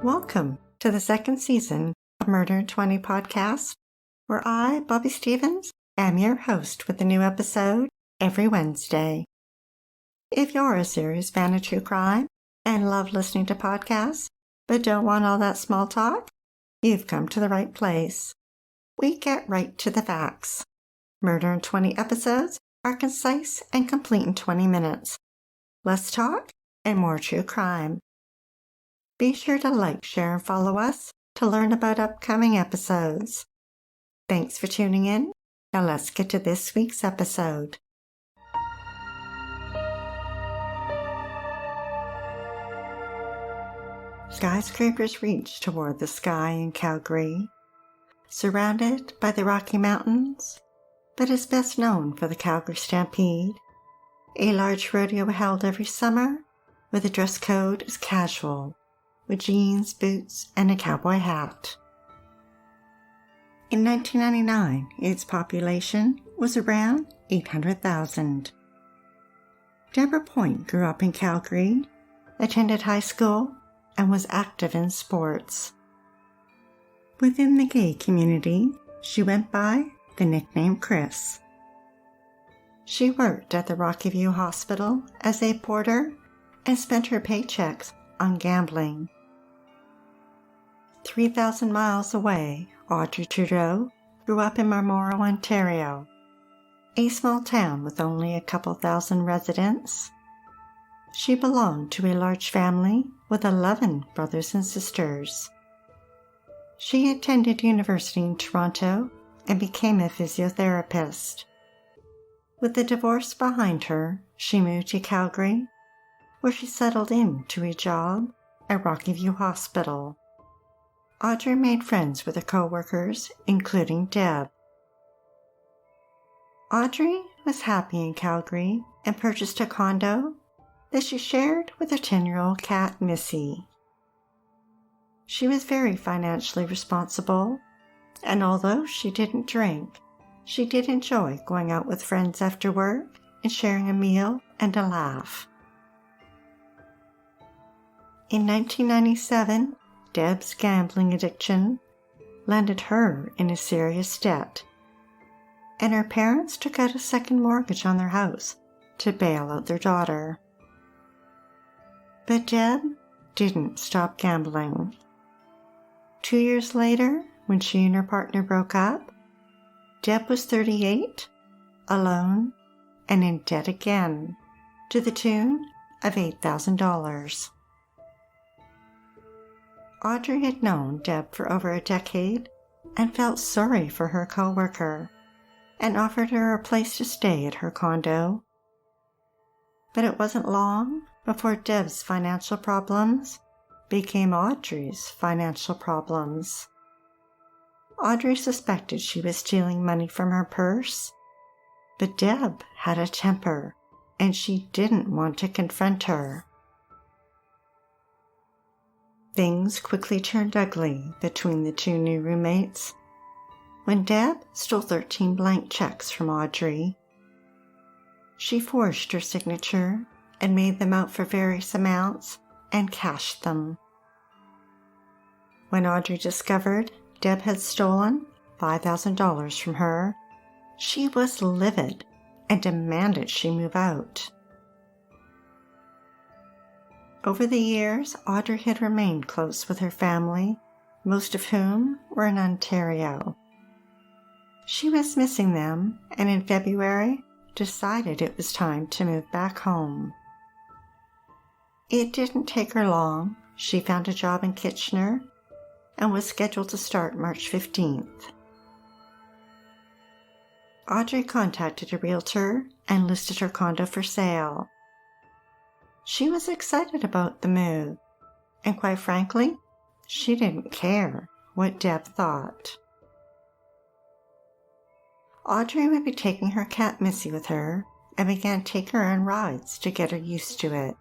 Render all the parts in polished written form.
Welcome to the second season of Murder in 20 podcast, where I, Bobby Stevens, am your host with a new episode every Wednesday. If you're a serious fan of true crime and love listening to podcasts, but don't want all that small talk, you've come to the right place. We get right to the facts. Murder in 20 episodes are concise and complete in 20 minutes. Less talk and more true crime. Be sure to like, share, and follow us to learn about upcoming episodes. Thanks for tuning in. Now let's get to this week's episode. Skyscrapers reach toward the sky in Calgary, surrounded by the Rocky Mountains, but is best known for the Calgary Stampede, a large rodeo held every summer where the dress code is casual, with jeans, boots, and a cowboy hat. In 1999, its population was around 800,000. Deborah Point grew up in Calgary, attended high school, and was active in sports. Within the gay community, she went by the nickname Chris. She worked at the Rocky View Hospital as a porter and spent her paychecks on gambling. 3,000 miles away, Audrey Trudeau grew up in Memorial, Ontario, a small town with only a couple thousand residents. She belonged to a large family with 11 brothers and sisters. She attended university in Toronto and became a physiotherapist. With the divorce behind her, she moved to Calgary, where she settled into a job at Rocky View Hospital. Audrey made friends with her co-workers, including Deb. Audrey was happy in Calgary and purchased a condo that she shared with her 10-year-old cat, Missy. She was very financially responsible, and although she didn't drink, she did enjoy going out with friends after work and sharing a meal and a laugh. In 1997, Deb's gambling addiction landed her in a serious debt, and her parents took out a second mortgage on their house to bail out their daughter. But Deb didn't stop gambling. 2 years later, when she and her partner broke up, Deb was 38, alone, and in debt again, to the tune of $8,000. Audrey had known Deb for over a decade and felt sorry for her co-worker and offered her a place to stay at her condo. But it wasn't long before Deb's financial problems became Audrey's financial problems. Audrey suspected she was stealing money from her purse, but Deb had a temper and she didn't want to confront her. Things quickly turned ugly between the two new roommates when Deb stole 13 blank checks from Audrey. She forged her signature and made them out for various amounts and cashed them. When Audrey discovered Deb had stolen $5,000 from her, she was livid and demanded she move out. Over the years, Audrey had remained close with her family, most of whom were in Ontario. She was missing them, and in February decided it was time to move back home. It didn't take her long. She found a job in Kitchener and was scheduled to start March 15th. Audrey contacted a realtor and listed her condo for sale. She was excited about the move, and quite frankly, she didn't care what Deb thought. Audrey would be taking her cat Missy with her and began taking her on rides to get her used to it.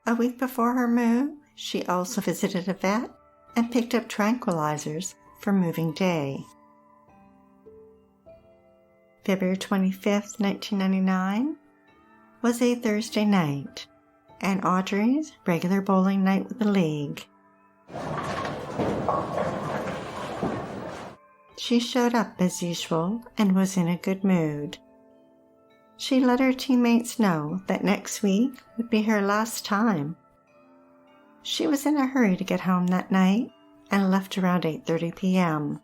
A week before her move, she also visited a vet and picked up tranquilizers for moving day. February 25th, 1999 was a Thursday night and Audrey's regular bowling night with the league. She showed up as usual and was in a good mood. She let her teammates know that next week would be her last time. She was in a hurry to get home that night and left around 8:30 p.m.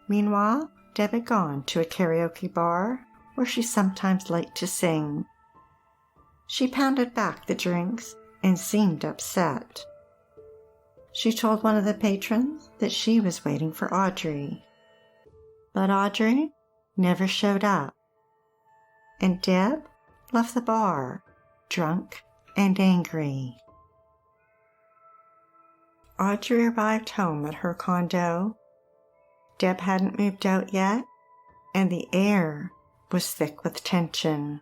Meanwhile, Deb had gone to a karaoke bar where she sometimes liked to sing. She pounded back the drinks and seemed upset. She told one of the patrons that she was waiting for Audrey. But Audrey never showed up, and Deb left the bar, drunk and angry. Audrey arrived home at her condo. Deb hadn't moved out yet, and the air was thick with tension.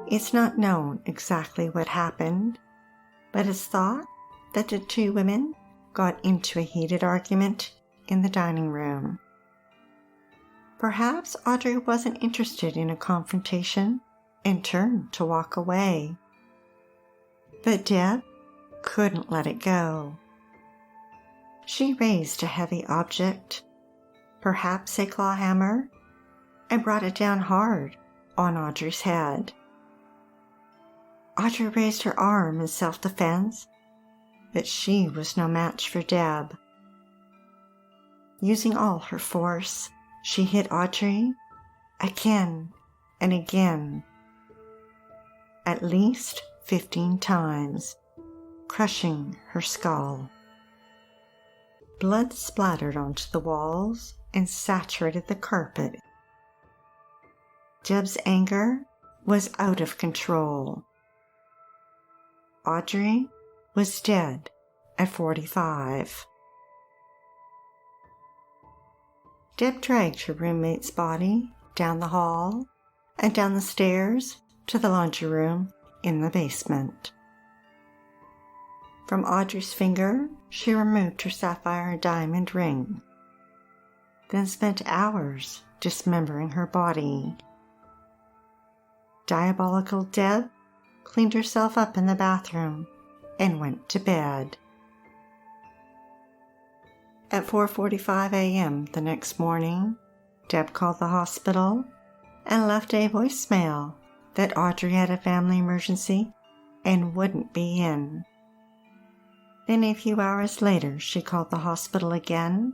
It's not known exactly what happened, but it's thought that the two women got into a heated argument in the dining room. Perhaps Audrey wasn't interested in a confrontation and turned to walk away. But Deb couldn't let it go. She raised a heavy object, perhaps a claw hammer, and brought it down hard on Audrey's head. Audrey raised her arm in self-defense, but she was no match for Deb. Using all her force, she hit Audrey again and again, at least 15 times, crushing her skull. Blood splattered onto the walls and saturated the carpet. Deb's anger was out of control. Audrey was dead at 45. Deb dragged her roommate's body down the hall and down the stairs to the laundry room in the basement. From Audrey's finger, she removed her sapphire diamond ring, then spent hours dismembering her body. Diabolical Deb cleaned herself up in the bathroom and went to bed. At 4:45 a.m. the next morning, Deb called the hospital and left a voicemail that Audrey had a family emergency and wouldn't be in. Then a few hours later, she called the hospital again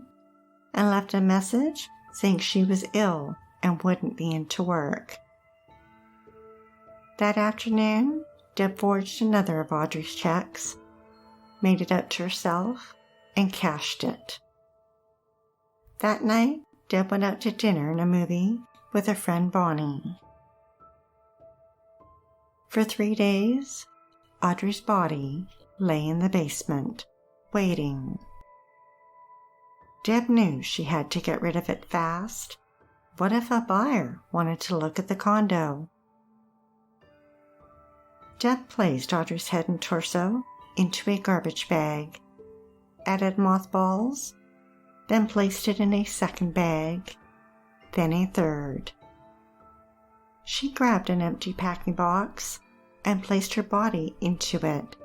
and left a message saying she was ill and wouldn't be in to work. That afternoon, Deb forged another of Audrey's checks, made it out to herself, and cashed it. That night, Deb went out to dinner and a movie with her friend Bonnie. For 3 days, Audrey's body lay in the basement, waiting. Deb knew she had to get rid of it fast. What if a buyer wanted to look at the condo? Deb placed Audrey's head and torso into a garbage bag, added mothballs, then placed it in a second bag, then a third. She grabbed an empty packing box and placed her body into it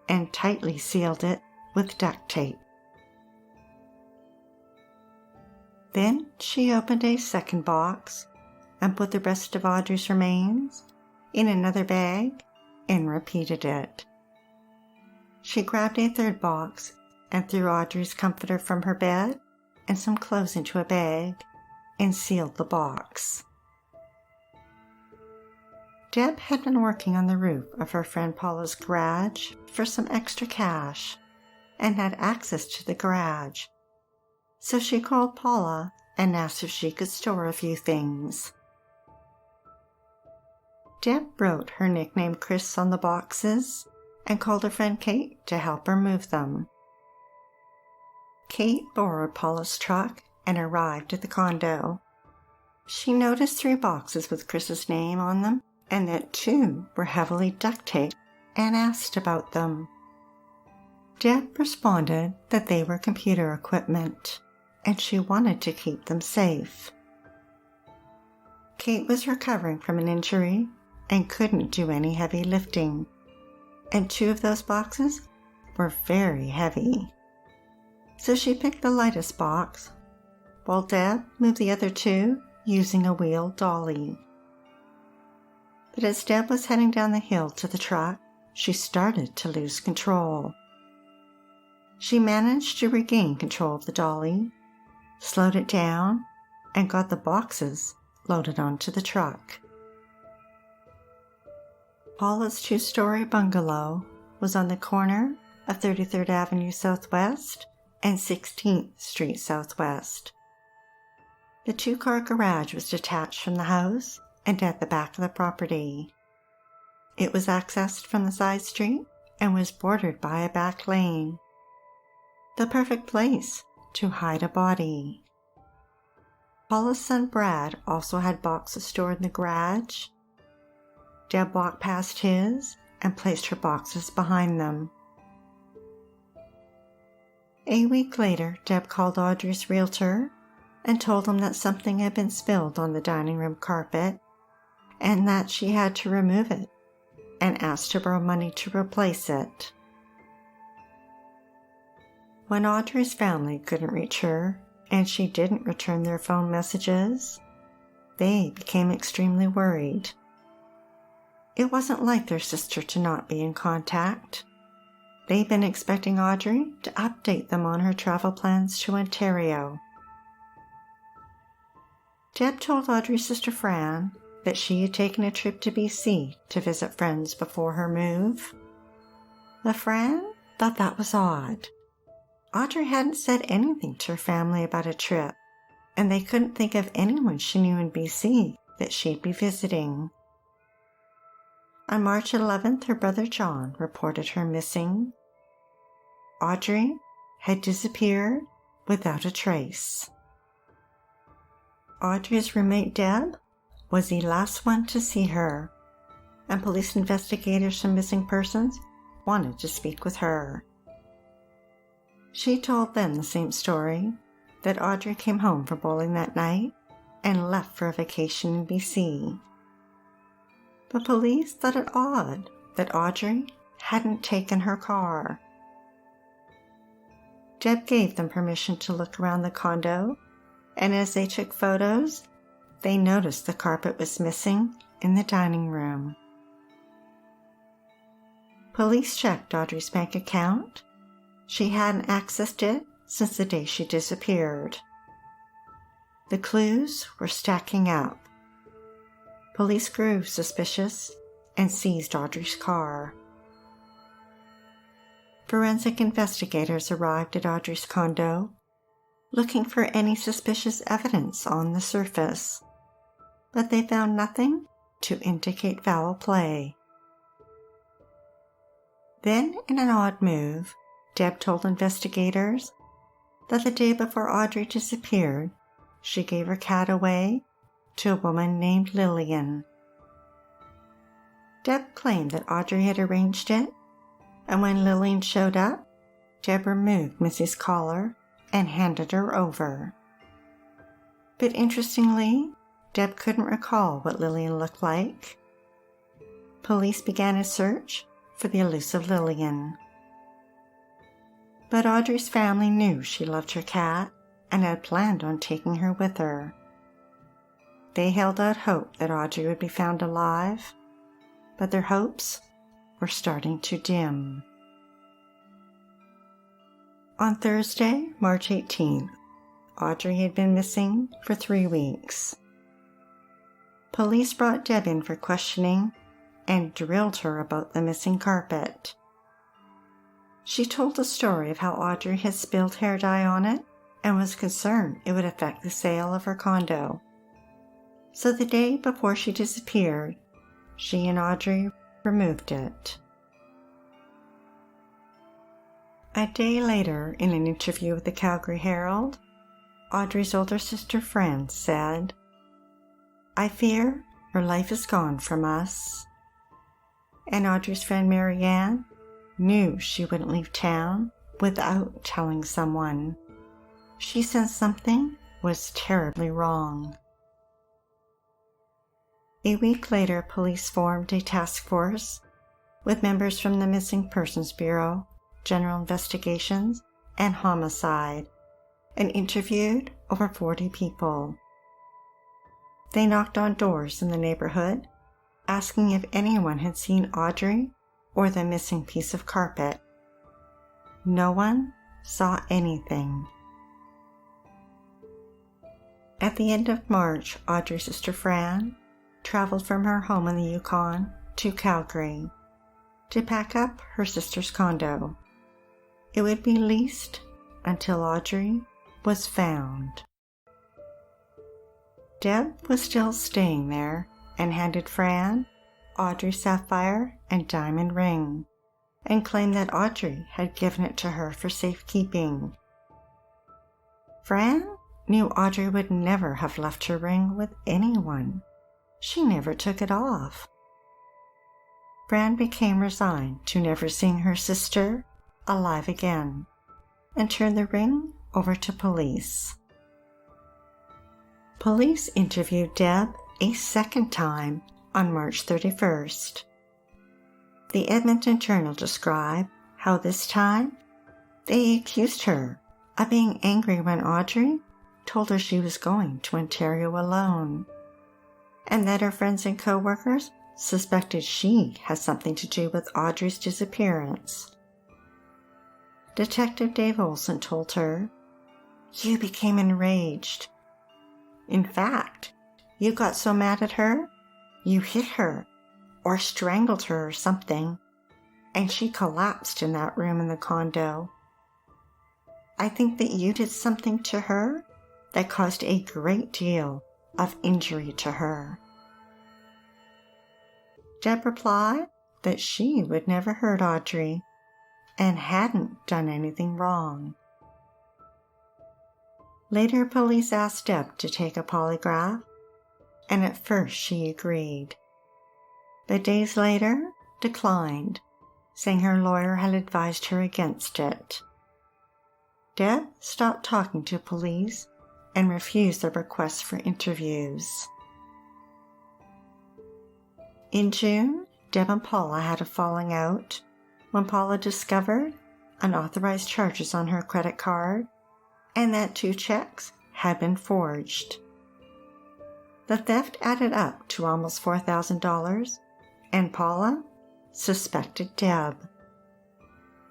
and tightly sealed it with duct tape. Then she opened a second box and put the rest of Audrey's remains in another bag and repeated it. She grabbed a third box and threw Audrey's comforter from her bed and some clothes into a bag and sealed the box. Deb had been working on the roof of her friend Paula's garage for some extra cash and had access to the garage, so she called Paula and asked if she could store a few things. Deb wrote her nickname Chris on the boxes and called her friend Kate to help her move them. Kate borrowed Paula's truck and arrived at the condo. She noticed 3 boxes with Chris's name on them and that 2 were heavily duct taped and asked about them. Deb responded that they were computer equipment and she wanted to keep them safe. Kate was recovering from an injury and couldn't do any heavy lifting, and 2 of those boxes were very heavy. So she picked the lightest box, while Deb moved the other 2 using a wheeled dolly. But as Deb was heading down the hill to the truck, she started to lose control. She managed to regain control of the dolly, slowed it down, and got the boxes loaded onto the truck. Paula's 2-story bungalow was on the corner of 33rd Avenue Southwest and 16th Street Southwest. The 2-car garage was detached from the house and at the back of the property. It was accessed from the side street and was bordered by a back lane. The perfect place to hide a body. Paula's son Brad also had boxes stored in the garage. Deb walked past his and placed her boxes behind them. A week later, Deb called Audrey's realtor and told him that something had been spilled on the dining room carpet and that she had to remove it, and asked to borrow money to replace it. When Audrey's family couldn't reach her and she didn't return their phone messages, they became extremely worried. It wasn't like their sister to not be in contact. They'd been expecting Audrey to update them on her travel plans to Ontario. Deb told Audrey's sister Fran that she had taken a trip to BC to visit friends before her move. But Fran thought that was odd. Audrey hadn't said anything to her family about a trip, and they couldn't think of anyone she knew in BC that she'd be visiting. On March 11th, her brother John reported her missing. Audrey had disappeared without a trace. Audrey's roommate Deb was the last one to see her, and police investigators from missing persons wanted to speak with her. She told them the same story, that Audrey came home from bowling that night and left for a vacation in BC. But police thought it odd that Audrey hadn't taken her car. Deb gave them permission to look around the condo, and as they took photos, they noticed the carpet was missing in the dining room. Police checked Audrey's bank account. She hadn't accessed it since the day she disappeared. The clues were stacking up. Police grew suspicious and seized Audrey's car. Forensic investigators arrived at Audrey's condo, looking for any suspicious evidence on the surface, but they found nothing to indicate foul play. Then, in an odd move, Deb told investigators that the day before Audrey disappeared, she gave her cat away to a woman named Lillian. Deb claimed that Audrey had arranged it, and when Lillian showed up, Deb removed Missy's collar and handed her over. But interestingly, Deb couldn't recall what Lillian looked like. Police began a search for the elusive Lillian. But Audrey's family knew she loved her cat and had planned on taking her with her. They held out hope that Audrey would be found alive, but their hopes were starting to dim. On Thursday, March 18th, Audrey had been missing for 3 weeks. Police brought Deb in for questioning and drilled her about the missing carpet. She told the story of how Audrey had spilled hair dye on it and was concerned it would affect the sale of her condo. So the day before she disappeared, she and Audrey removed it. A day later, in an interview with the Calgary Herald, Audrey's older sister Fran said, "I fear her life is gone from us." And Audrey's friend Marianne knew she wouldn't leave town without telling someone. She sensed something was terribly wrong. A week later, police formed a task force with members from the Missing Persons Bureau, General Investigations, and Homicide, and interviewed over 40 people. They knocked on doors in the neighborhood, asking if anyone had seen Audrey or the missing piece of carpet. No one saw anything. At the end of March, Audrey's sister Fran traveled from her home in the Yukon to Calgary to pack up her sister's condo. It would be leased until Audrey was found. Deb was still staying there and handed Fran Audrey's sapphire and diamond ring and claimed that Audrey had given it to her for safekeeping. Fran knew Audrey would never have left her ring with anyone. She never took it off. Fran became resigned to never seeing her sister alive again and turned the ring over to police. Police interviewed Deb a second time on March 31st. The Edmonton Journal described how this time they accused her of being angry when Audrey told her she was going to Ontario alone, and that her friends and co-workers suspected she had something to do with Audrey's disappearance. Detective Dave Olson told her, "You became enraged. In fact, you got so mad at her, you hit her or strangled her or something, and she collapsed in that room in the condo. I think that you did something to her that caused a great deal of injury to her." Deb replied that she would never hurt Audrey and hadn't done anything wrong. Later, police asked Deb to take a polygraph, and at first she agreed, but days later declined, saying her lawyer had advised her against it. Deb stopped talking to police and refused their requests for interviews. In June, Deb and Paula had a falling out when Paula discovered unauthorized charges on her credit card and that 2 checks had been forged. The theft added up to almost $4,000, and Paula suspected Deb.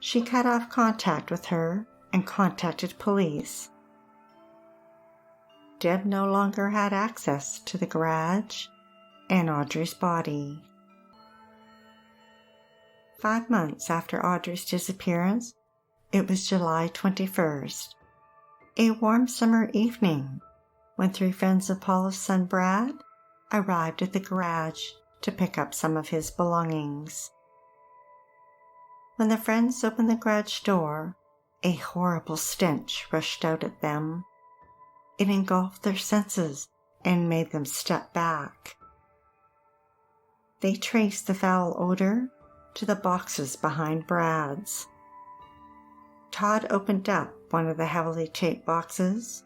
She cut off contact with her and contacted police. Deb no longer had access to the garage and Audrey's body. 5 months after Audrey's disappearance, it was July 21st, a warm summer evening, when 3 friends of Paula's son Brad arrived at the garage to pick up some of his belongings. When the friends opened the garage door, a horrible stench rushed out at them. It engulfed their senses and made them step back. They traced the foul odor to the boxes behind Brad's. Todd opened up one of the heavily taped boxes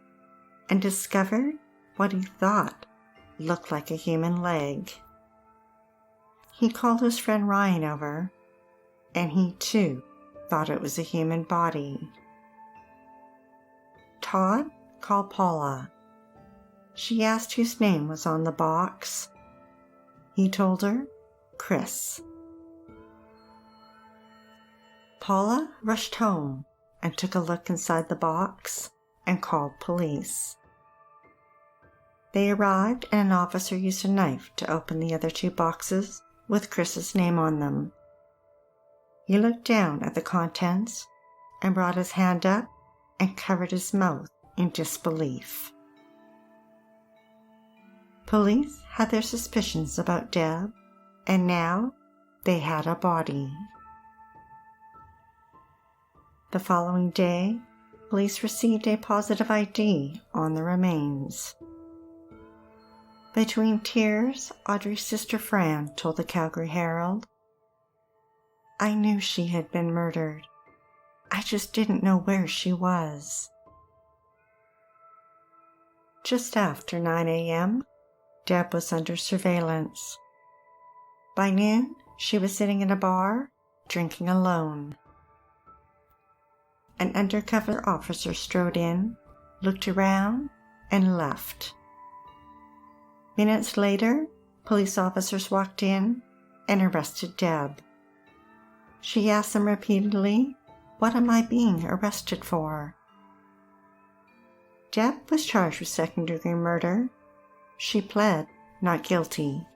and discovered what he thought looked like a human leg. He called his friend Ryan over, and he too thought it was a human body. Todd called Paula. She asked whose name was on the box. He told her, Chris. Paula rushed home and took a look inside the box and called police. They arrived and an officer used a knife to open the other 2 boxes with Chris's name on them. He looked down at the contents and brought his hand up and covered his mouth in disbelief. Police had their suspicions about Deb, and now they had a body. The following day, police received a positive ID on the remains. Between tears, Audrey's sister Fran told the Calgary Herald, "I knew she had been murdered. I just didn't know where she was." Just after 9 a.m., Deb was under surveillance. By noon, she was sitting in a bar, drinking alone. An undercover officer strode in, looked around, and left. Minutes later, police officers walked in and arrested Deb. She asked them repeatedly, "What am I being arrested for?" Deb was charged with second-degree murder. She pled not guilty.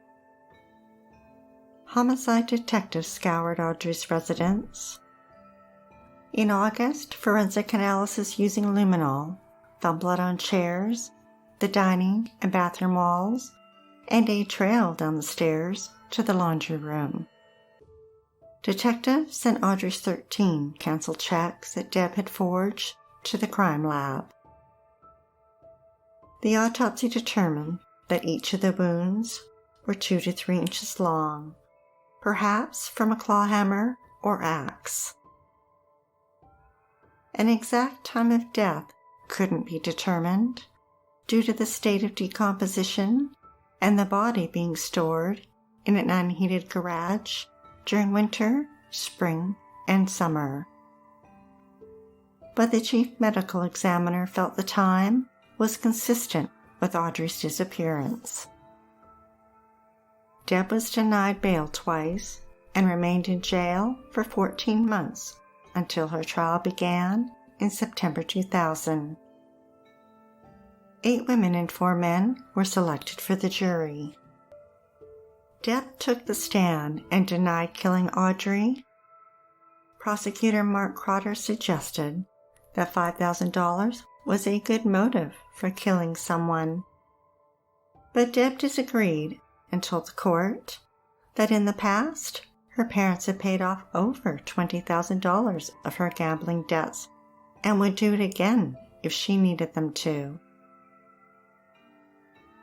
Homicide detectives scoured Audrey's residence. In August, forensic analysis using luminol found blood on chairs, the dining and bathroom walls, and a trail down the stairs to the laundry room. Detectives sent Audrey's 13 canceled checks that Deb had forged to the crime lab. The autopsy determined that each of the wounds were 2 to 3 inches long, perhaps from a claw hammer or axe. An exact time of death couldn't be determined due to the state of decomposition and the body being stored in an unheated garage during winter, spring, and summer. But the chief medical examiner felt the time was consistent with Audrey's disappearance. Deb was denied bail twice and remained in jail for 14 months until her trial began in September 2000. 8 women and 4 men were selected for the jury. Deb took the stand and denied killing Audrey. Prosecutor Mark Crotter suggested that $5,000 was a good motive for killing someone. But Deb disagreed and told the court that in the past, her parents had paid off over $20,000 of her gambling debts and would do it again if she needed them to.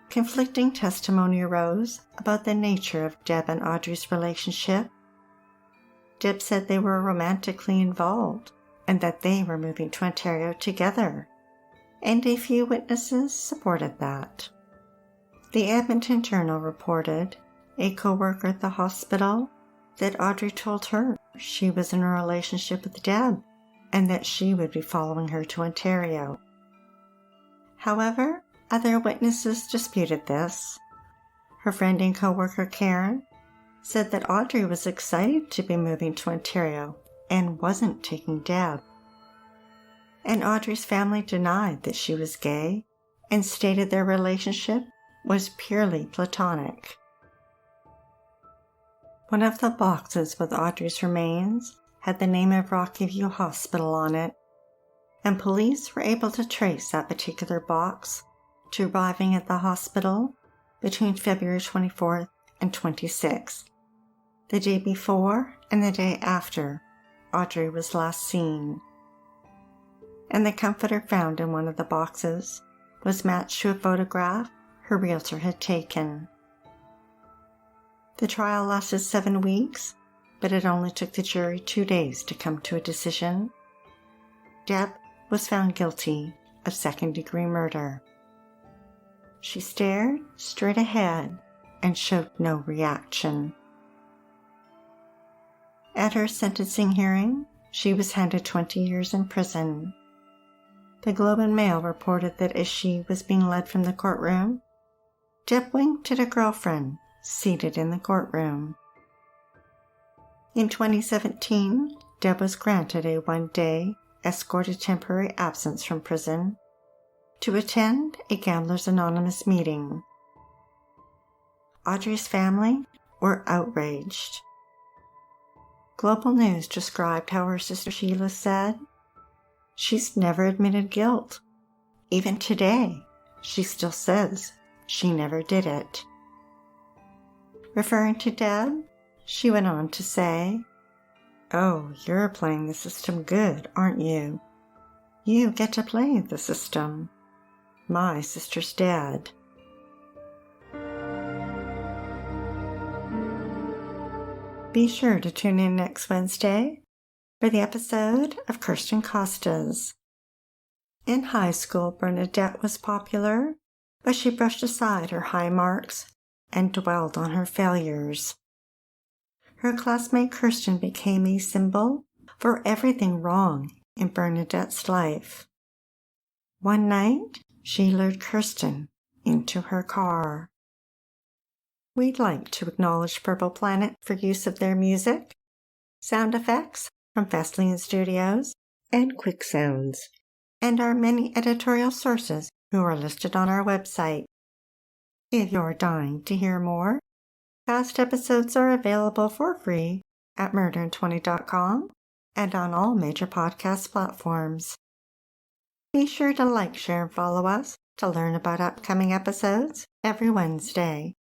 Conflicting testimony arose about the nature of Deb and Audrey's relationship. Deb said they were romantically involved and that they were moving to Ontario together, and a few witnesses supported that. The Edmonton Journal reported a co-worker at the hospital that Audrey told her she was in a relationship with Deb and that she would be following her to Ontario. However, other witnesses disputed this. Her friend and co-worker Karen said that Audrey was excited to be moving to Ontario and wasn't taking Deb. And Audrey's family denied that she was gay and stated their relationship was purely platonic. One of the boxes with Audrey's remains had the name of Rockview Hospital on it, and police were able to trace that particular box to arriving at the hospital between February 24th and 26th, the day before and the day after Audrey was last seen. And the comforter found in one of the boxes was matched to a photograph her realtor had taken. The trial lasted 7 weeks, but it only took the jury 2 days to come to a decision. Deb was found guilty of second-degree murder. She stared straight ahead and showed no reaction. At her sentencing hearing, she was handed 20 years in prison. The Globe and Mail reported that as she was being led from the courtroom, Deb winked at a girlfriend seated in the courtroom. In 2017, Deb was granted a 1-day escorted temporary absence from prison to attend a Gamblers Anonymous meeting. Audrey's family were outraged. Global News described how her sister Sheila said, "She's never admitted guilt. Even today, she still says she never did it." Referring to Deb, she went on to say, "Oh, you're playing the system good, aren't you? You get to play the system. My sister's dead." Be sure to tune in next Wednesday for the episode of Kirsten Costas. In high school, Bernadette was popular, but she brushed aside her high marks and dwelled on her failures. her classmate Kirsten became a symbol for everything wrong in Bernadette's life. One night, she lured Kirsten into her car. We'd like to acknowledge Purple Planet for use of their music, sound effects from Fesleyan Studios, and Quick Sounds, and our many editorial sources who are listed on our website. If you're dying to hear more, past episodes are available for free at murderin20.com and on all major podcast platforms. Be sure to like, share, and follow us to learn about upcoming episodes every Wednesday.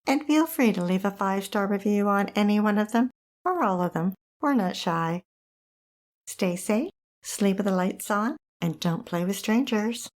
And feel free to leave a 5-star review on any one of them or all of them. We're not shy. Stay safe, sleep with the lights on, and don't play with strangers.